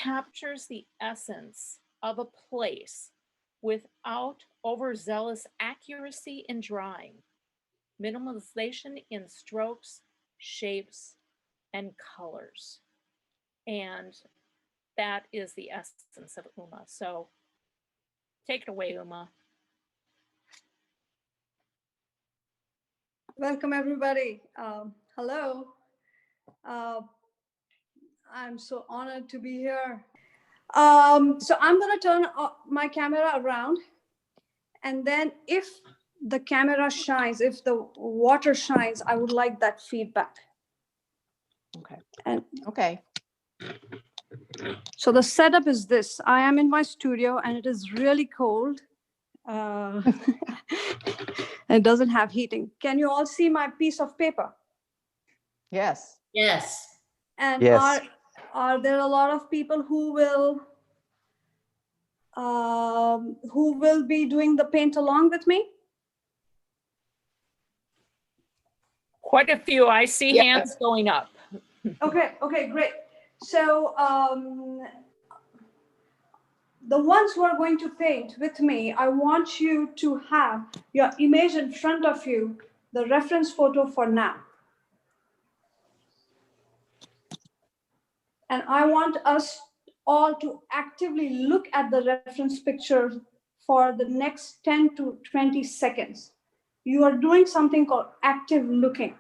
captures the essence of a place without overzealous accuracy in drawing, minimalization in strokes, shapes, and colors. And that is the essence of Uma. So take it away, Uma. Welcome, everybody. Hello. I'm so honored to be here. So I'm going to turn my camera around. And then if the camera shines, if the water shines, I would like that feedback. Okay. And okay. So the setup is this. I am in my studio and it is really cold. It doesn't have heating. Can you all see my piece of paper? Yes. Yes. And Yes. are there a lot of people who will be doing the paint along with me? Quite a few. I see hands going up. Okay, great. So the ones who are going to paint with me, I want you to have your image in front of you, the reference photo for now. And I want us all to actively look at the reference picture for the next 10 to 20 seconds. You are doing something called active looking.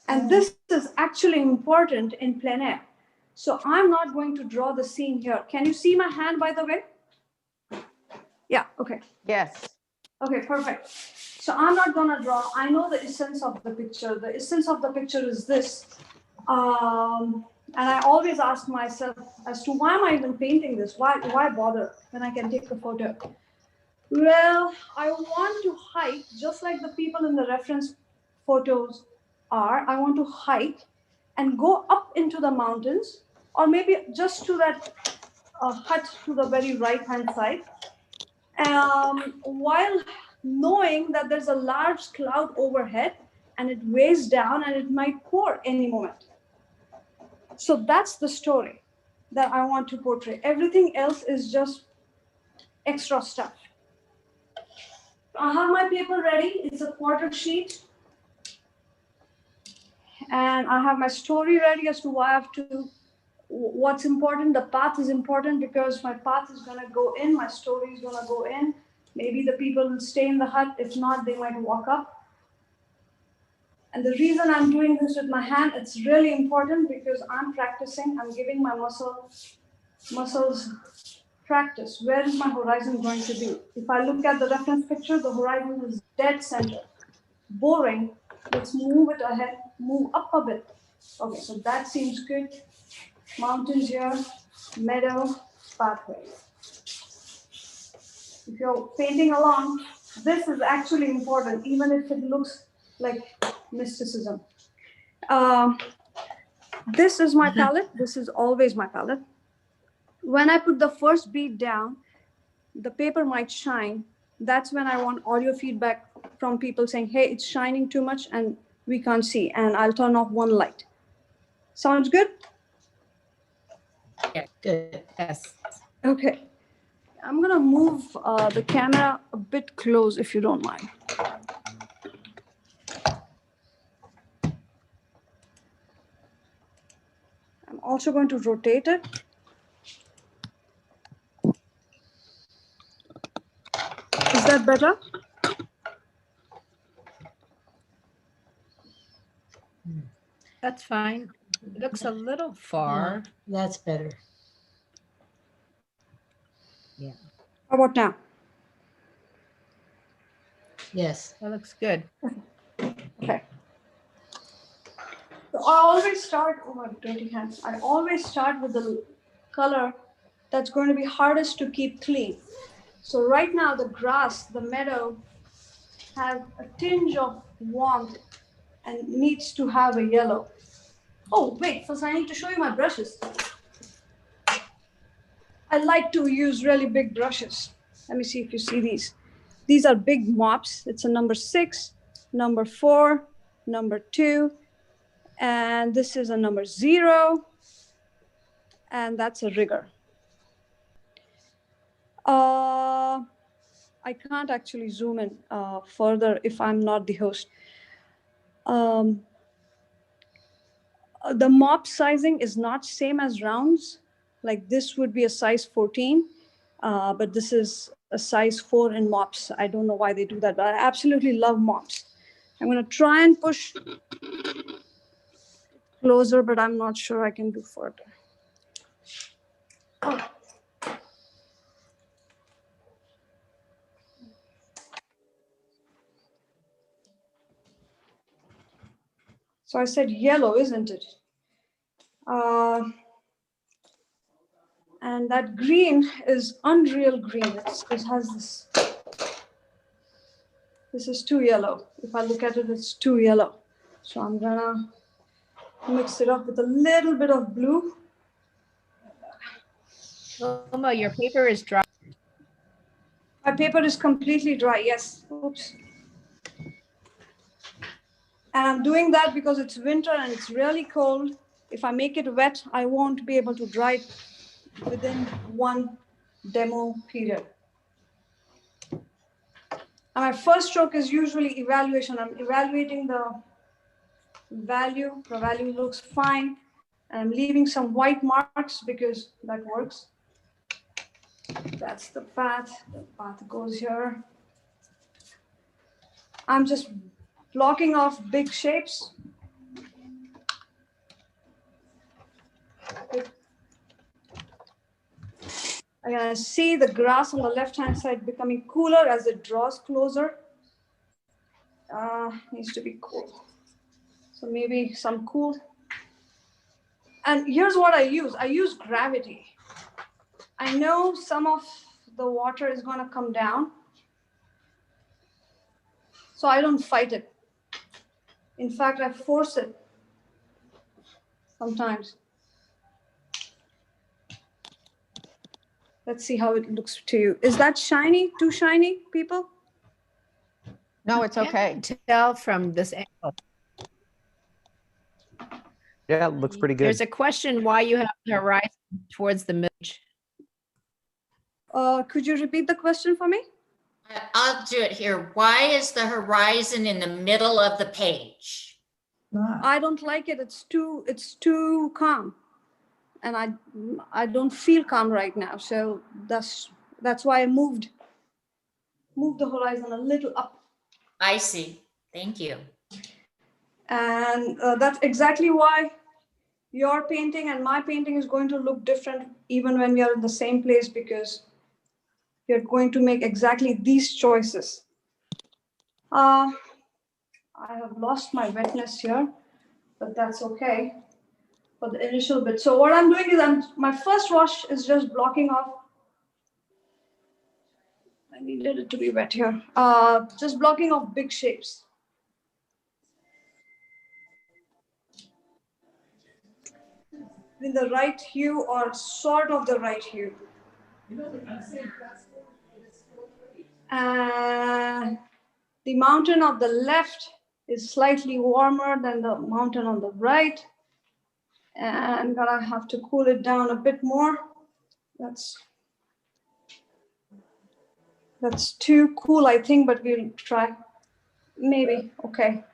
And this is actually important in plein air. So I'm not going to draw the scene here. Can you see my hand, by the way? Yeah, okay. Yes. Okay, perfect. So I'm not gonna draw. I know the essence of the picture. The essence of the picture is this. And I always ask myself as to why am I even painting this? Why bother when I can take the photo? Well, I want to hike just like the people in the reference photos are. I want to hike and go up into the mountains, or maybe just to that hut to the very right-hand side, while knowing that there's a large cloud overhead and it weighs down and it might pour any moment. So that's the story that I want to portray. Everything else is just extra stuff. I have my paper ready. It's a quarter sheet. And I have my story ready as to why I have to, what's important. The path is important because my path is gonna go in, my story is gonna go in. Maybe the people will stay in the hut. If not, they might walk up. And the reason I'm doing this with my hand, it's really important because I'm practicing, I'm giving my muscles practice. Where is my horizon going to be? If I look at the reference picture, the horizon is dead center. Boring. Let's move it ahead, move up a bit. Okay, so that seems good. Mountains here, meadow, pathway. If you're painting along, this is actually important, even if it looks like mysticism. This is my palette. This is always my palette. When I put the first bead down, the paper might shine. That's when I want audio feedback from people saying, hey, it's shining too much and we can't see. And I'll turn off one light. Sounds good? Yeah, good. Yes. Okay. I'm going to move the camera a bit close if you don't mind. I'm also going to rotate it. Is that better? That's fine. It looks a little far. That's better. Yeah. How about now? Yes. That looks good. Okay. So I always start, oh my dirty hands. I always start with the color that's going to be hardest to keep clean. So right now the grass, the meadow has a tinge of warmth and needs to have a yellow. Oh, wait, first I need to show you my brushes. I like to use really big brushes. Let me see if you see these. These are big mops. It's a number 6, number 4, number 2, and this is a number 0, and that's a rigger. I can't actually zoom in further if I'm not the host. The mop sizing is not same as rounds. Like this would be a size 14, but this is a size 4 in mops. I don't know why they do that, but I absolutely love mops. I'm gonna try and push closer, but I'm not sure I can do further. Oh. So I said yellow, isn't it? And that green is unreal green. It has this. This is too yellow. If I look at it, it's too yellow. So I'm gonna mix it up with a little bit of blue. Uma, your paper is dry. My paper is completely dry, yes. Oops. And I'm doing that because it's winter and it's really cold. If I make it wet, I won't be able to dry it within one demo period. And my first stroke is usually evaluation. I'm evaluating the value. The value looks fine. And I'm leaving some white marks because that works. That's the path. The path goes here. I'm just blocking off big shapes. I'm gonna see the grass on the left-hand side becoming cooler as it draws closer. Needs to be cool. So maybe some cool. And here's what I use. I use gravity. I know some of the water is gonna come down, so I don't fight it. In fact, I force it sometimes. Let's see how it looks to you. Is that shiny? Too shiny, people? No, it's okay. Can't tell from this angle. Yeah, it looks pretty good. There's a question why you have the horizon towards the middle. Could you repeat the question for me? I'll do it here. Why is the horizon in the middle of the page? I don't like it. It's too calm, and I don't feel calm right now. So that's why I moved the horizon a little up. I see. Thank you. And that's exactly why your painting and my painting is going to look different even when we are in the same place, because you're going to make exactly these choices. I have lost my wetness here, but that's okay for the initial bit. So what I'm doing is my first wash is just blocking off. I needed it to be wet here. Just blocking off big shapes. In the right hue or sort of the right hue. And the mountain of the left is slightly warmer than the mountain on the right. And I'm gonna have to cool it down a bit more. That's too cool, I think, but we'll try. Maybe, okay.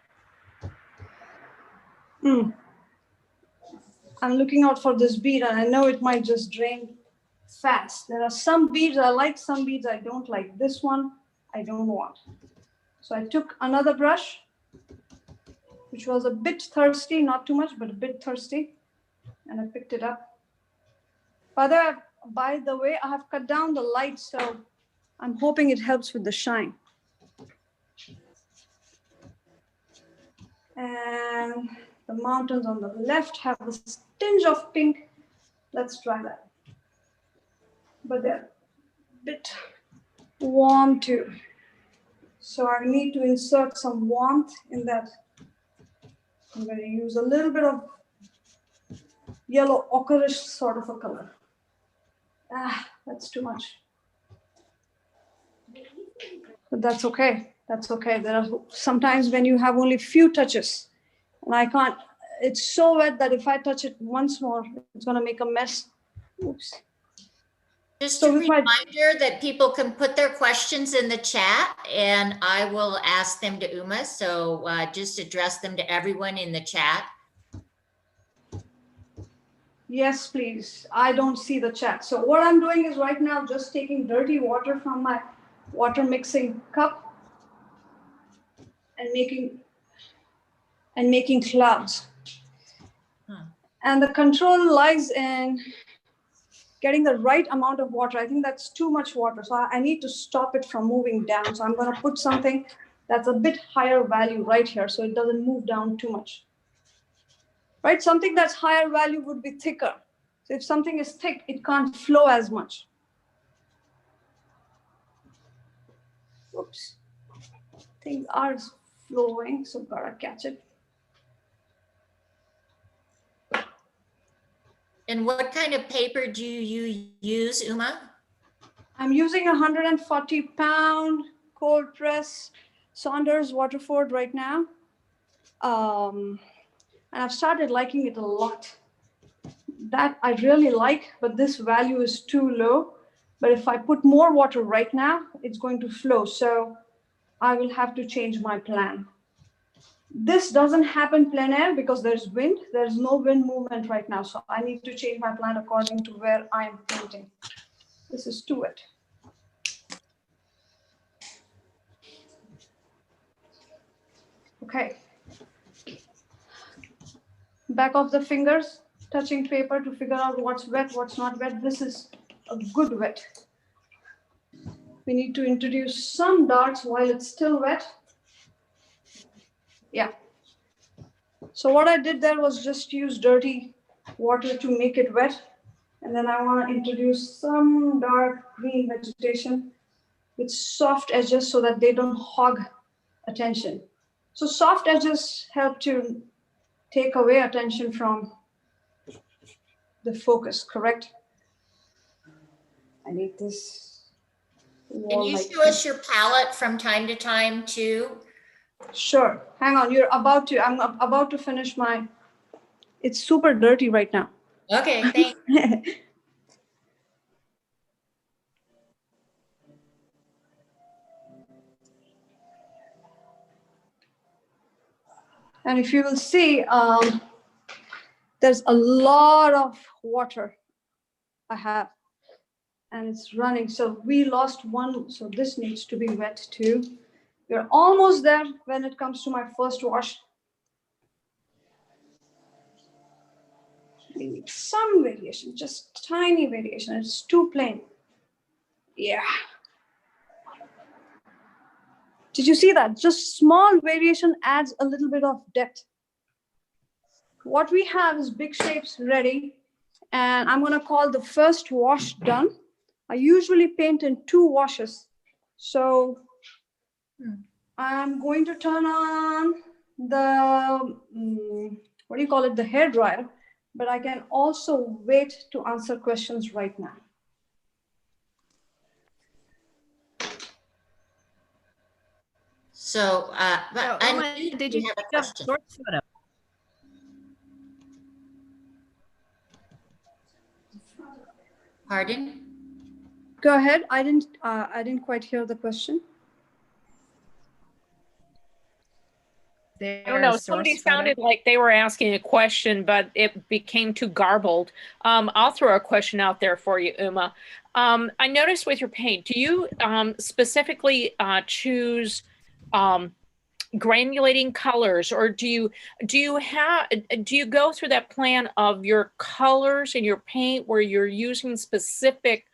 I'm looking out for this bead, and I know it might just drain fast. There are some beads I like, some beads I don't like. This one, I don't want. So I took another brush, which was a bit thirsty, not too much, but a bit thirsty. And I picked it up. By the way, I have cut down the light, so I'm hoping it helps with the shine. And the mountains on the left have a tinge of pink. Let's try that. But they're a bit warm too. So I need to insert some warmth in that. I'm going to use a little bit of yellow ochreish sort of a color. That's too much. But that's okay. That's okay. There are sometimes when you have only few touches and I can't, it's so wet that if I touch it once more, it's going to make a mess. Oops. Just So a if I- reminder that people can put their questions in the chat and I will ask them to Uma. So just address them to everyone in the chat. Yes, please. I don't see the chat. So what I'm doing is right now just taking dirty water from my water mixing cup and making clouds. And the control lies in getting the right amount of water. I think that's too much water. So I need to stop it from moving down. So I'm going to put something that's a bit higher value right here so it doesn't move down too much. Right? Something that's higher value would be thicker. So if something is thick, it can't flow as much. Oops. Things are flowing, so gotta catch it. And what kind of paper do you use, Uma? I'm using a 140-pound cold press Saunders Waterford right now. And I've started liking it a lot. That I really like, but this value is too low. But if I put more water right now, it's going to flow. So I will have to change my plan. This doesn't happen plein air because there's wind. There's no wind movement right now. So I need to change my plan according to where I'm painting. This is too wet. Okay. Back of the fingers, touching paper to figure out what's wet, what's not wet. This is a good wet. We need to introduce some darks while it's still wet. Yeah. So what I did there was just use dirty water to make it wet. And then I want to introduce some dark green vegetation with soft edges so that they don't hog attention. So soft edges help to take away attention from the focus, correct? I need this. Can you show us your palette from time to time too? Sure. Hang on. I'm about to finish my, it's super dirty right now. Okay, thanks. And if you will see, there's a lot of water I have, and it's running. So we lost one, so this needs to be wet too. We're almost there when it comes to my first wash. We need some variation, just tiny variation. It's too plain. Yeah. Did you see that? Just small variation adds a little bit of depth. What we have is big shapes ready, and I'm going to call the first wash done. I usually paint in 2 washes. So I'm going to turn on the, what do you call it, the hair dryer, but I can also wait to answer questions right now. So, but So, Uma, Anu, did you you have a take a question? short photo? Pardon? Go ahead. I didn't quite hear the question. I don't know. Somebody sounded like they were asking a question, but it became too garbled. I'll throw a question out there for you, Uma. I noticed with your paint, do you specifically choose granulating colors, or do you go through that plan of your colors in your paint where you're using specific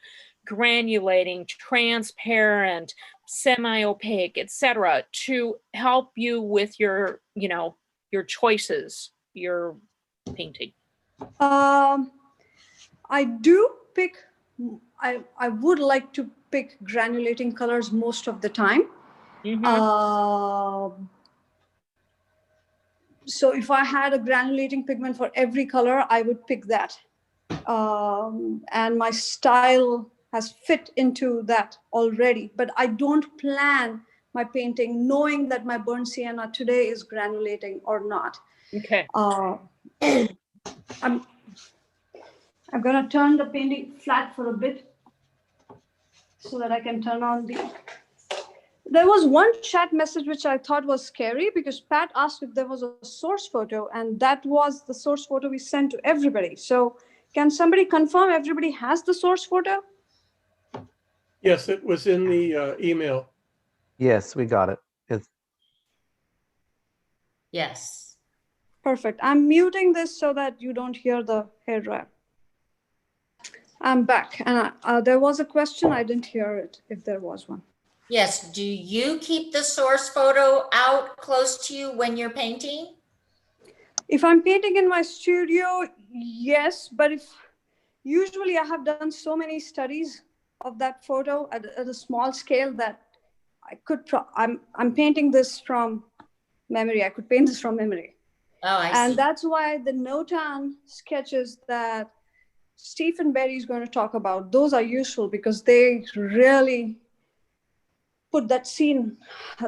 granulating, transparent, semi-opaque, etc., to help you with your, your choices, your painting? I do pick, I would like to pick granulating colors most of the time. So if I had a granulating pigment for every color, I would pick that. And my style has fit into that already, but I don't plan my painting, knowing that my burnt sienna today is granulating or not. Okay. I'm gonna turn the painting flat for a bit so that I can turn on the. There was one chat message which I thought was scary because Pat asked if there was a source photo, and that was the source photo we sent to everybody. So can somebody confirm everybody has the source photo? Yes, it was in the email. Yes, we got it. It's, Yes. Perfect. I'm muting this so that you don't hear the hairdryer. I'm back. And there was a question. I didn't hear it if there was one. Yes. Do you keep the source photo out close to you when you're painting? If I'm painting in my studio, yes. But if usually I have done so many studies of that photo at a small scale that I could, I'm painting this from memory. I could paint this from memory. Oh, I And see. that's why the Notan sketches that Stephen Berry is going to talk about, those are useful because they really put that scene,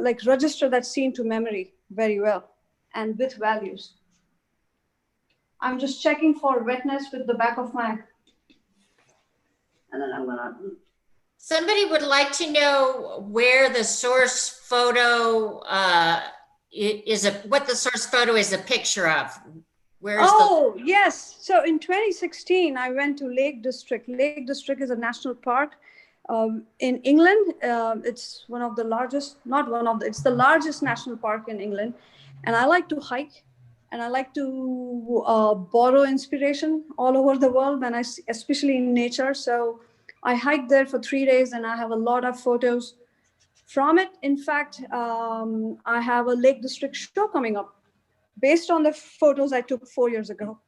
like register that scene to memory very well and with values. I'm just checking for wetness with the back of my, and then I'm gonna. Somebody would like to know where the source photo what the source photo is a picture of. Where's Yes. So in 2016, I went to Lake District. Lake District is a national park in England. It's one of the largest, not one of the, it's the largest national park in England. And I like to hike and I like to borrow inspiration all over the world, when especially in nature. So I hiked there for 3 days and I have a lot of photos from it. In fact, I have a Lake District show coming up based on the photos I took 4 years ago.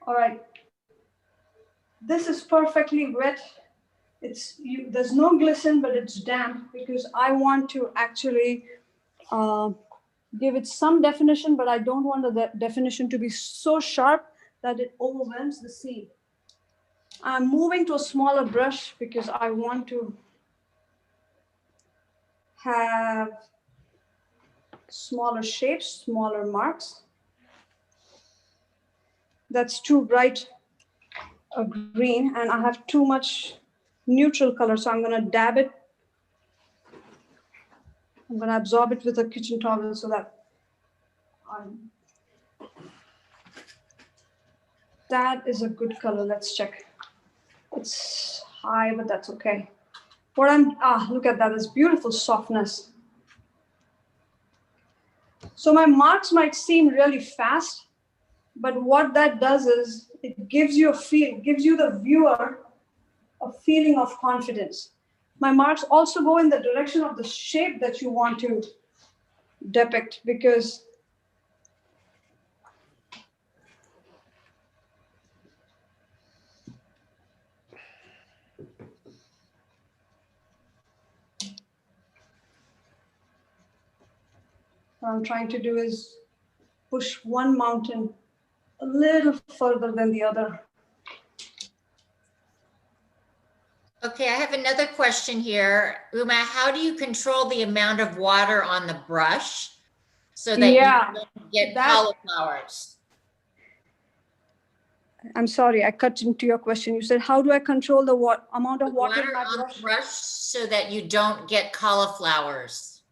All right. This is perfectly wet. There's no glisten, but it's damp because I want to actually give it some definition, but I don't want the definition to be so sharp that it overwhelms the scene. I'm moving to a smaller brush because I want to have smaller shapes, smaller marks. That's too bright a green, and I have too much neutral color, so I'm going to dab it. I'm going to absorb it with a kitchen towel so that that is a good color. Let's check. It's high, but that's okay. Look at that, this beautiful softness. So my marks might seem really fast, but what that does is it gives you gives you the viewer a feeling of confidence. My marks also go in the direction of the shape that you want to depict, because what I'm trying to do is push one mountain a little further than the other. Okay, I have another question here. Uma, how do you control the amount of water on the brush so that you don't get cauliflowers? I'm sorry, I cut into your question. You said, how do I control the amount of water in my on brush? the brush so that you don't get cauliflowers?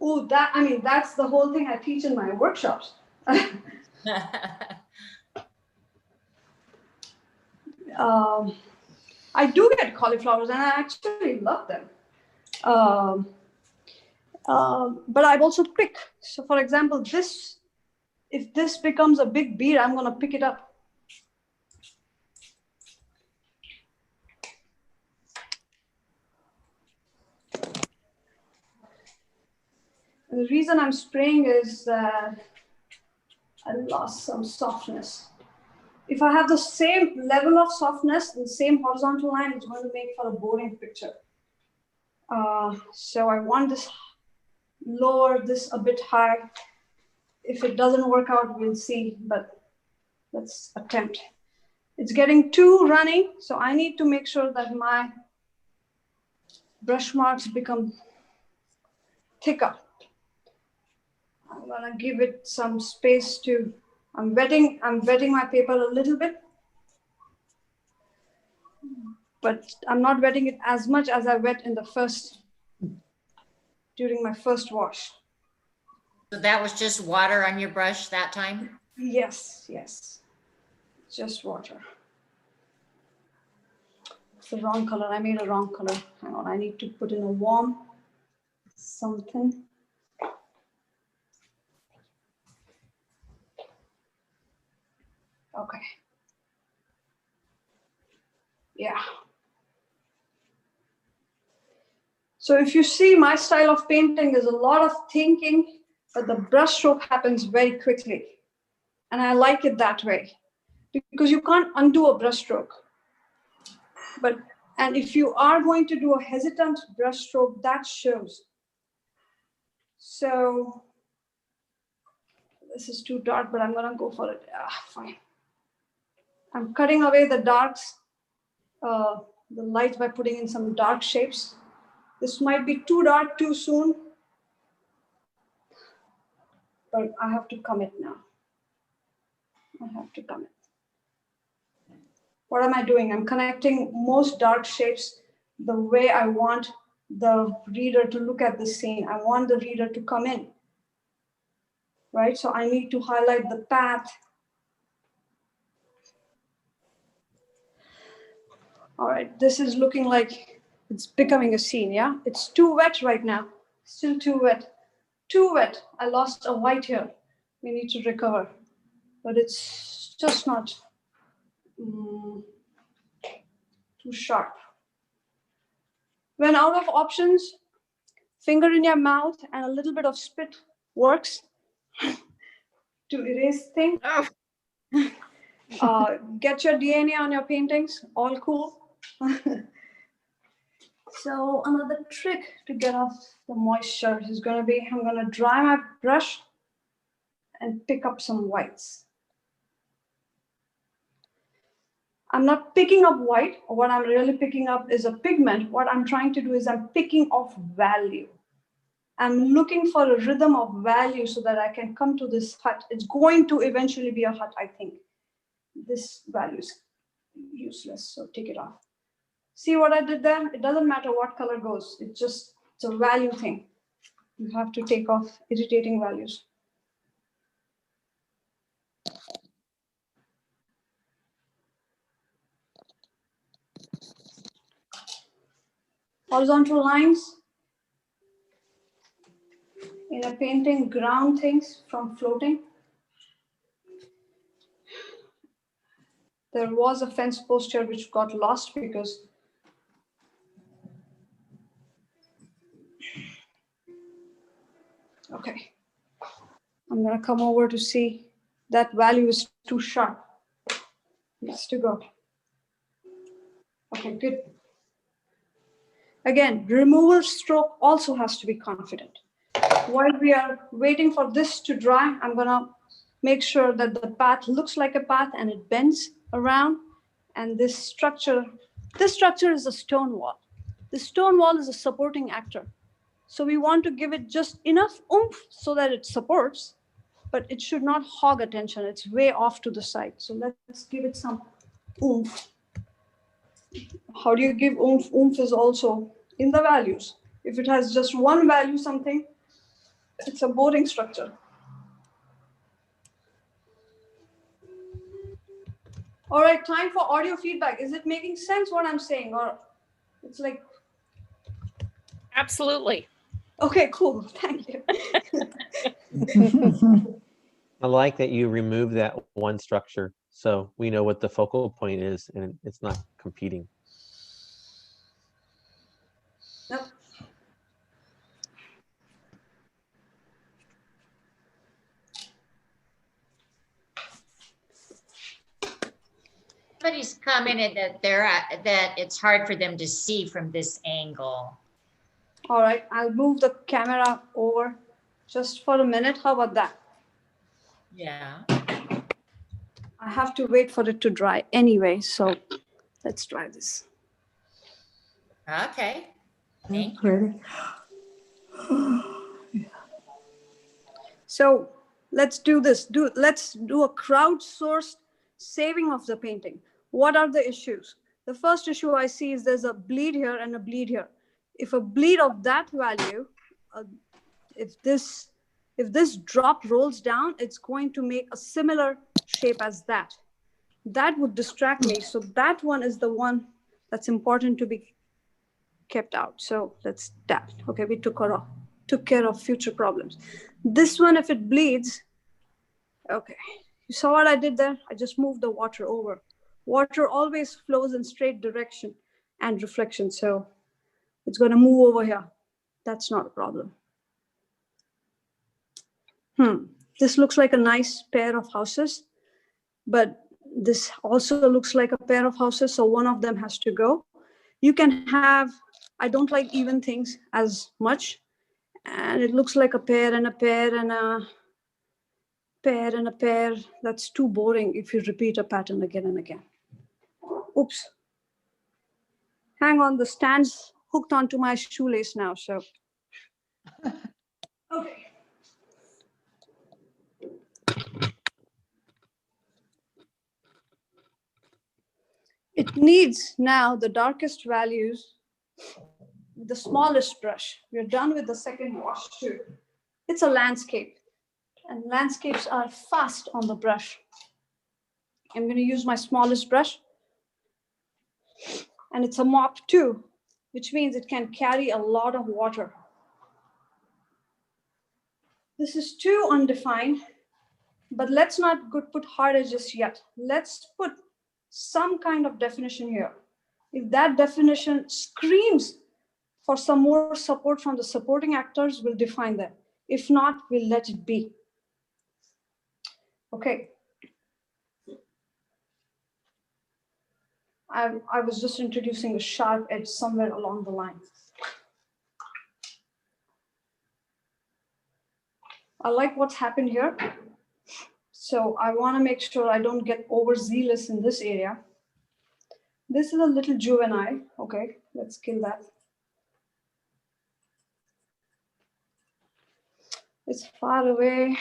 Oh, that's the whole thing I teach in my workshops. I do get cauliflowers and I actually love them. But I also pick. So for example, if this becomes a big bead, I'm going to pick it up. And the reason I'm spraying is that I lost some softness. If I have the same level of softness, the same horizontal line, it's going to make for a boring picture. So I want this, lower this a bit high. If it doesn't work out, we'll see, but let's attempt. It's getting too runny, so I need to make sure that my brush marks become thicker. I'm gonna give it some space to, I'm wetting my paper a little bit, but I'm not wetting it as much as I wet in during my first wash. So that was just water on your brush that time? Yes, just water. It's the wrong color, I made a wrong color. Hang on, I need to put in a warm something. Okay. Yeah. So if you see, my style of painting is a lot of thinking, but the brush stroke happens very quickly. And I like it that way because you can't undo a brush stroke. And if you are going to do a hesitant brush stroke, that shows. So this is too dark, but I'm gonna go for it. Fine. I'm cutting away the darks, the lights by putting in some dark shapes. This might be too dark too soon, but I have to commit now. I have to commit. What am I doing? I'm connecting most dark shapes the way I want the reader to look at the scene. I want the reader to come in, right? So I need to highlight the path. All right, this is looking like it's becoming a scene, yeah? It's too wet right now, still too wet. Too wet, I lost a white here. We need to recover, but it's just not too sharp. When out of options, finger in your mouth and a little bit of spit works to erase things. Get your DNA on your paintings, all cool. So another trick to get off the moisture is gonna be, I'm gonna dry my brush and pick up some whites. I'm not picking up white. What I'm really picking up is a pigment. What I'm trying to do is I'm picking off value. I'm looking for a rhythm of value so that I can come to this hut. It's going to eventually be a hut, I think. This value is useless, so take it off. See what I did there? It doesn't matter what color goes. It's a value thing. You have to take off irritating values. Horizontal lines. In a painting, ground things from floating. There was a fence post here which got lost because okay. I'm gonna come over to see that value is too sharp. Needs to go. Okay, good. Again, removal stroke also has to be confident. While we are waiting for this to dry, I'm gonna make sure that the path looks like a path and it bends around. And this structure is a stone wall. The stone wall is a supporting actor. So we want to give it just enough oomph so that it supports, but it should not hog attention. It's way off to the side. So let's give it some oomph. How do you give oomph? Oomph is also in the values. If it has just one value something, it's a boring structure. All right, time for audio feedback. Is it making sense what I'm saying? Or it's like... Absolutely. Okay, cool, thank you. I like that you remove that one structure so we know what the focal point is and it's not competing. Yep. Somebody's commented that that it's hard for them to see from this angle. All right, I'll move the camera over just for a minute. How about that? Yeah. I have to wait for it to dry anyway, so let's try this. Okay. Thank you. So let's do this. Let's do a crowdsourced saving of the painting. What are the issues? The first issue I see is there's a bleed here and a bleed here. If a bleed of that value, if this drop rolls down, it's going to make a similar shape as that. That would distract me. So that one is the one that's important to be kept out. So let's tap. Okay, we took care of future problems. This one, if it bleeds, okay, you saw what I did there? I just moved the water over. Water always flows in straight direction and reflection. So it's going to move over here. That's not a problem. This looks like a nice pair of houses, but this also looks like a pair of houses. So one of them has to go. You can have, I don't like even things as much. And it looks like a pair and a pair and a pair and a pair. That's too boring if you repeat a pattern again and again. Oops. Hang on, the stand's hooked onto my shoelace now, so. Okay. It needs now the darkest values, the smallest brush. We're done with the second wash too. It's a landscape, and landscapes are fast on the brush. I'm going to use my smallest brush, and it's a mop too, which means it can carry a lot of water. This is too undefined, but let's not put hard edges yet. Let's put some kind of definition here. If that definition screams for some more support from the supporting actors, we'll define them. If not, we'll let it be. Okay. I was just introducing a sharp edge somewhere along the line. I like what's happened here. So I want to make sure I don't get overzealous in this area. This is a little juvenile. Okay, let's kill that. It's far away.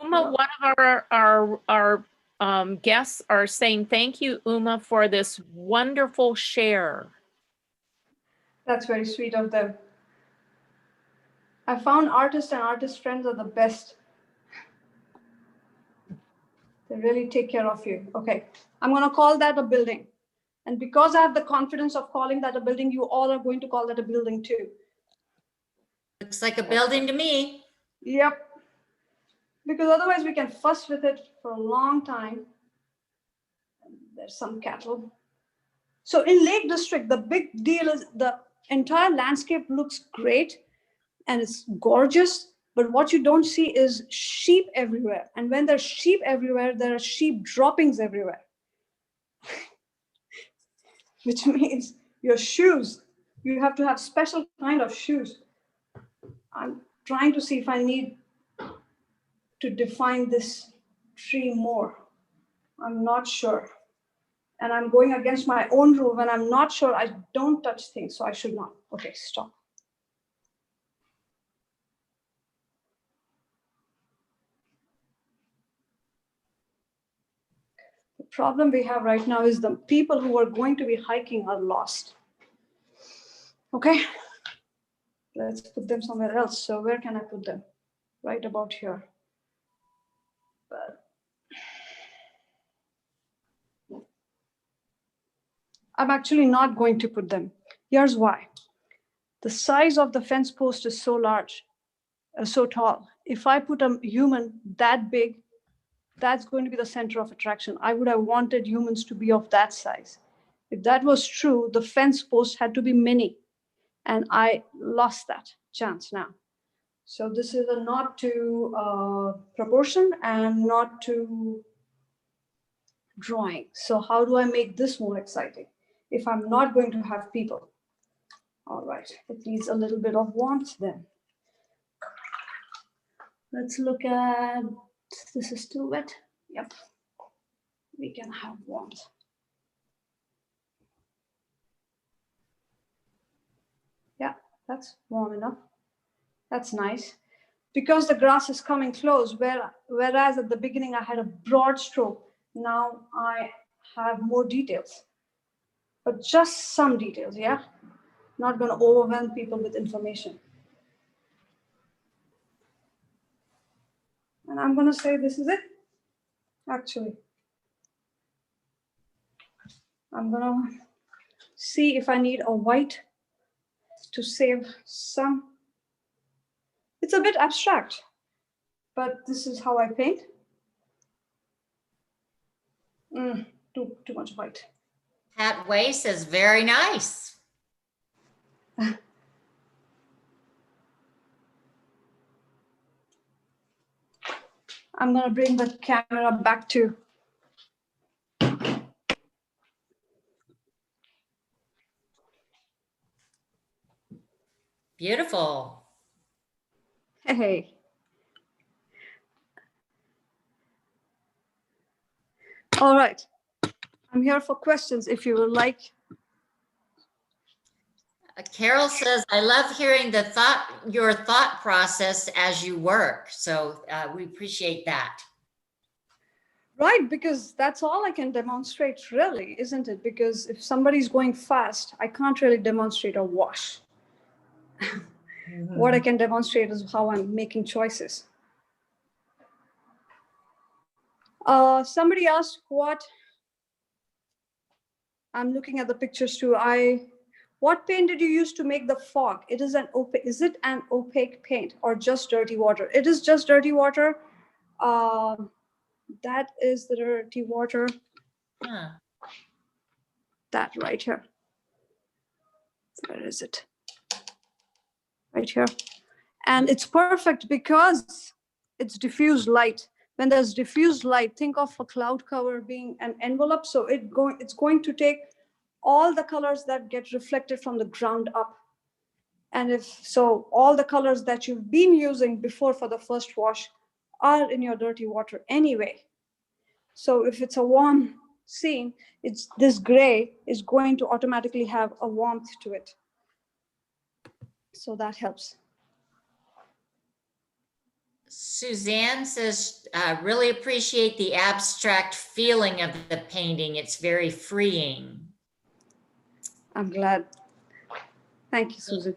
Uma, one of our guests are saying, thank you, Uma, for this wonderful share. That's very sweet of them. I found artists and artist friends are the best. They really take care of you. Okay, I'm going to call that a building. And because I have the confidence of calling that a building, you all are going to call that a building too. Looks like a building to me. Yep. Because otherwise we can fuss with it for a long time. There's some cattle. So in Lake District, the big deal is the entire landscape looks great and it's gorgeous, but what you don't see is sheep everywhere. And when there's sheep everywhere, there are sheep droppings everywhere. Which means your shoes, you have to have special kind of shoes. I'm trying to see if I need to define this tree more. I'm not sure. And I'm going against my own rule. When I'm not sure, I don't touch things, so I should not. Okay, stop. The problem we have right now is the people who are going to be hiking are lost. Okay, let's put them somewhere else. So where can I put them? Right about here. But I'm actually not going to put them. Here's why. The size of the fence post is so large, so tall. If I put a human that big, that's going to be the center of attraction. I would have wanted humans to be of that size. If that was true, the fence post had to be mini, and I lost that chance now. So this is a not to proportion and not to drawing. So how do I make this more exciting if I'm not going to have people? All right, it needs a little bit of warmth then. Let's look at, this is still wet. Yep, we can have warmth. That's warm enough. That's nice. Because the grass is coming close, whereas at the beginning I had a broad stroke, now I have more details. But just some details, yeah? Not going to overwhelm people with information. And I'm going to say this is it, actually. I'm going to see if I need a white to save some. It's a bit abstract, but this is how I paint. Too much white. Pat Way says, very nice. I'm going to bring the camera back to. Beautiful. Hey. All right. I'm here for questions if you would like. Carol says, I love hearing your thought process as you work. So we appreciate that. Right, because that's all I can demonstrate really, isn't it? Because if somebody's going fast, I can't really demonstrate a wash. What I can demonstrate is how I'm making choices. Somebody asked what, I'm looking at the pictures too. What paint did you use to make the fog? Is it an opaque paint or just dirty water? It is just dirty water. That is the dirty water. Huh. That right here. Where is it? Right here. And it's perfect because it's diffused light. When there's diffused light, think of a cloud cover being an envelope. So it's going to take all the colors that get reflected from the ground up. And if so, all the colors that you've been using before for the first wash are in your dirty water anyway. So if it's a warm scene, this gray is going to automatically have a warmth to it. So that helps. Suzanne says, really appreciate the abstract feeling of the painting. It's very freeing. I'm glad. Thank you, Susan.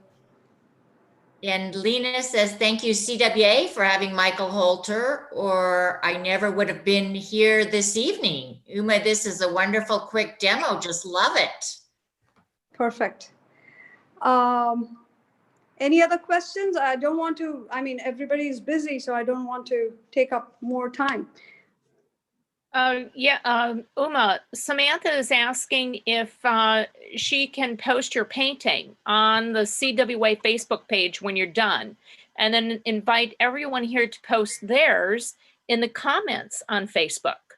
And Lena says, thank you, CWA, for having Michael Holter, or I never would have been here this evening. Uma, this is a wonderful, quick demo. Just love it. Perfect. Any other questions? I don't want to, everybody is busy, so I don't want to take up more time. Uma, Samantha is asking if she can post your painting on the CWA Facebook page when you're done, and then invite everyone here to post theirs in the comments on Facebook.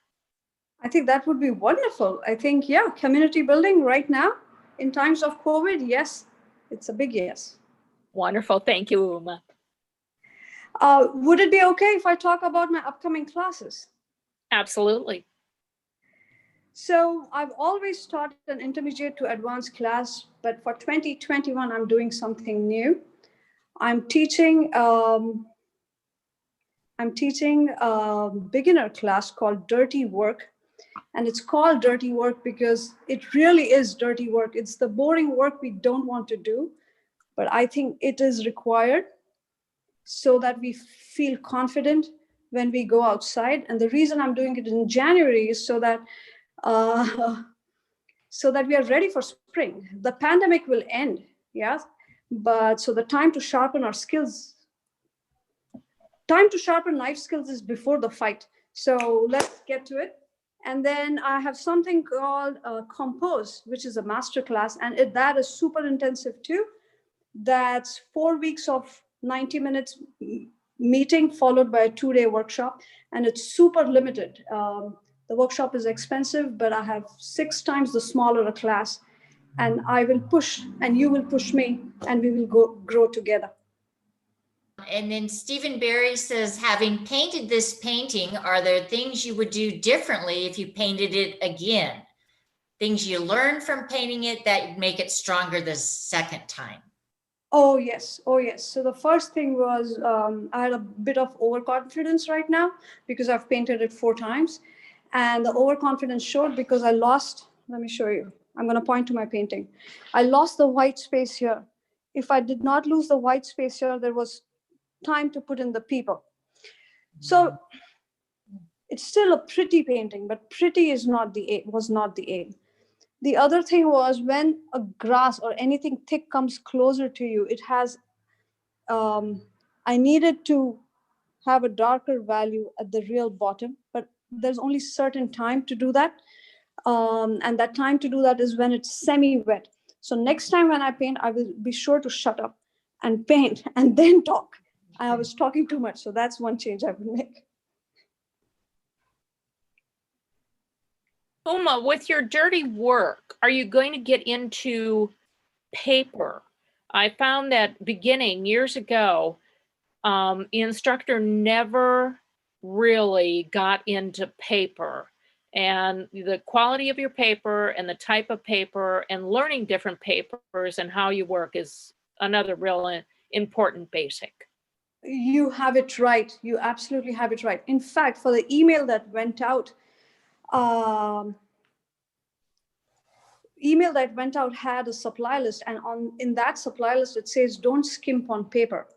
I think that would be wonderful. I think, yeah, community building right now in times of COVID, yes, it's a big yes. Wonderful. Thank you, Uma. Would it be okay if I talk about my upcoming classes? Absolutely. So I've always taught an intermediate to advanced class, but for 2021, I'm doing something new. I'm teaching a beginner class called Dirty Work. And it's called Dirty Work because it really is dirty work. It's the boring work we don't want to do, but I think it is required so that we feel confident when we go outside. And the reason I'm doing it in January is so that we are ready for spring. The pandemic will end, yes, but so the time to sharpen our skills, time to sharpen life skills is before the fight. So let's get to it. And then I have something called Compose, which is a masterclass, and that is super intensive too. That's 4 weeks of 90 minutes meeting followed by a 2-day workshop, and it's super limited. The workshop is expensive, but I have 6 times the smaller class, and I will push and you will push me, and we will grow together. And then Stephen Berry says, having painted this painting, are there things you would do differently if you painted it again? Things you learned from painting it that make it stronger the second time? Oh yes, oh yes. So the first thing was I had a bit of overconfidence right now because I've painted it 4 times, and the overconfidence showed because I lost. Let me show you. I'm going to point to my painting. I lost the white space here. If I did not lose the white space here, there was time to put in the people. So it's still a pretty painting, but pretty is not the aim, was not the aim. The other thing was when a grass or anything thick comes closer to you, it has, I needed to have a darker value at the real bottom, but there's only certain time to do that. And that time to do that is when it's semi-wet. So next time when I paint, I will be sure to shut up and paint and then talk. I was talking too much, so that's one change I would make. Uma, with your dirty work, are you going to get into paper? I found that beginning years ago, the instructor never really got into paper, and the quality of your paper and the type of paper and learning different papers and how you work is another real important basic. You have it right. You absolutely have it right. In fact, for the email that went out, had a supply list, and in that supply list it says don't skimp on paper.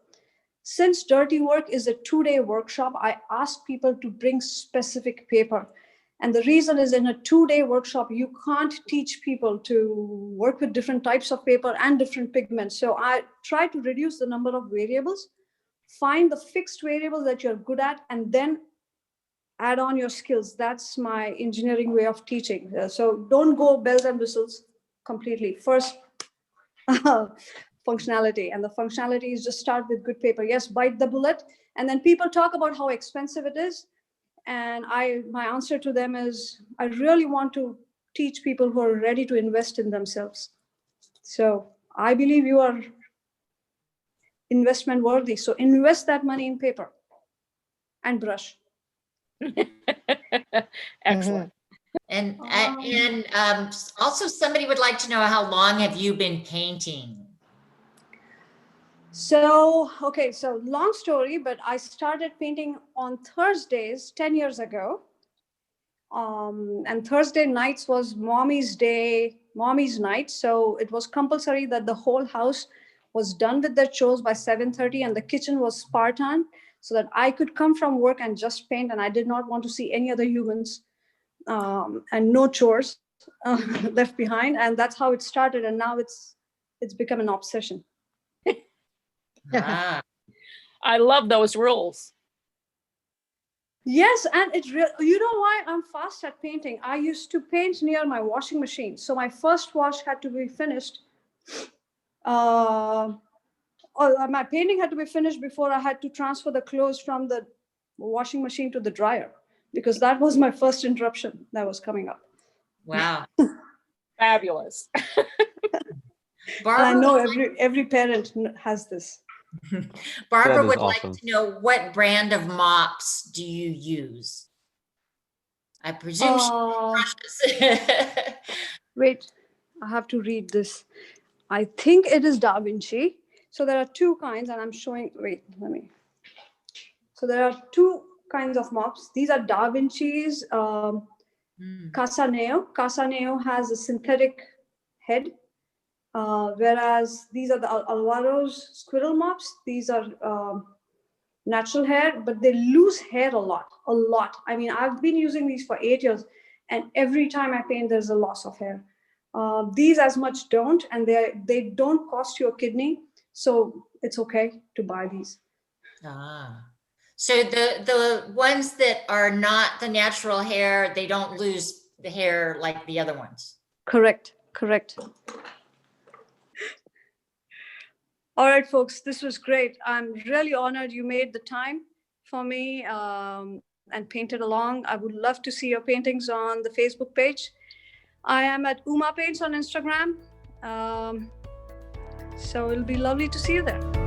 Since dirty work is a 2-day workshop, I ask people to bring specific paper. And the reason is in a 2-day workshop, you can't teach people to work with different types of paper and different pigments. So I try to reduce the number of variables, find the fixed variables that you're good at, and then add on your skills. That's my engineering way of teaching. So don't go bells and whistles completely. First, functionality, and the functionality is just start with good paper. Yes, bite the bullet. And then people talk about how expensive it is. And my answer to them is, I really want to teach people who are ready to invest in themselves. So I believe you are investment worthy. So invest that money in paper and brush. Excellent. And also somebody would like to know, how long have you been painting? So, okay, so long story, but I started painting on Thursdays 10 years ago. And Thursday nights was mommy's day, mommy's night. So it was compulsory that the whole house was done with their chores by 7:30, and the kitchen was Spartan, so that I could come from work and just paint. And I did not want to see any other humans, and no chores left behind. And that's how it started. And now it's become an obsession. Ah, I love those rules. Yes, and it's real. You know why I'm fast at painting? I used to paint near my washing machine. So my first wash had to be finished. My painting had to be finished before I had to transfer the clothes from the washing machine to the dryer, because that was my first interruption that was coming up. wow. Fabulous. Barbara, I know every parent has this. Barbara That is would awesome. like to know, what brand of mops do you use? I presume she brushes. Wait, I have to read this. I think it is Da Vinci. So there are 2 kinds, and I'm showing, So there are 2 kinds of mops. These are Da Vinci's Casa Neo. Casa Neo has a synthetic head, whereas these are the Alvaro's squirrel mops. These are natural hair, but they lose hair a lot. I mean, I've been using these for 8 years, and every time I paint, there's a loss of hair. These as much don't, and they don't cost you a kidney, so it's okay to buy these. So the ones that are not the natural hair, they don't lose the hair like the other ones. Correct. All right, folks, this was great. I'm really honored you made the time for me and painted along. I would love to see your paintings on the Facebook page. I am at Uma Paints on Instagram. So it'll be lovely to see you there.